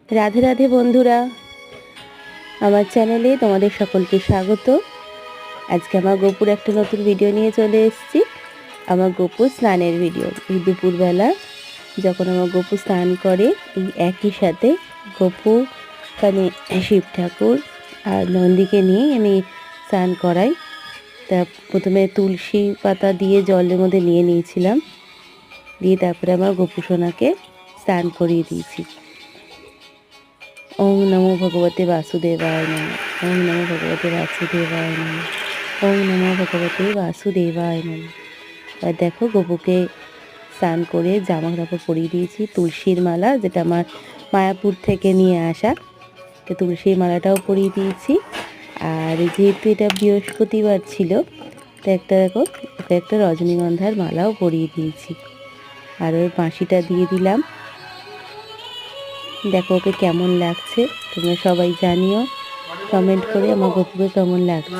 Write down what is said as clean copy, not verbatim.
রাধে রাধে বন্ধুরা, আমার চ্যানেলে তোমাদের সকলকে স্বাগত। আজকে আমার গপুর একটা নতুন ভিডিও নিয়ে চলে এসেছি। আমার গপুর স্নানের ভিডিও। এই দুপুরবেলা যখন আমার গপু স্নান করে, এই একই সাথে গপু কানে শিব ঠাকুর আর নন্দীকে নিয়ে আমি স্নান করাই। তা প্রথমে তুলসী পাতা দিয়ে জলের মধ্যে নিয়ে নিয়েছিলাম, দিয়ে তারপরে আমার গপু সোনাকে স্নান করিয়ে দিয়েছি। ওম নমো ভগবতে বাসুদেবায় নমঃ। ওম নমো ভগবতে বাসুদেবায় নমঃ। ওম নমো ভগবতে বাসুদেবায় নমঃ। আর দেখো গপুকে স্নান করে জামা কাপড় পরিয়ে দিয়েছি, তুলসীর মালা যেটা আমার মায়াপুর থেকে নিয়ে আসা, তুলসীর মালাটাও পরিয়ে দিয়েছি। আর যেহেতু এটা বৃহস্পতিবার ছিল, তো একটা দেখো ওকে একটা রজনীগন্ধার মালাও পরিয়ে দিয়েছি। আর ওর বাঁশিটা দিয়ে দিলাম। দেখো ওকে কেমন লাগছে তোমরা সবাই জানিও কমেন্ট করে আমার গপুকে কেমন লাগছে।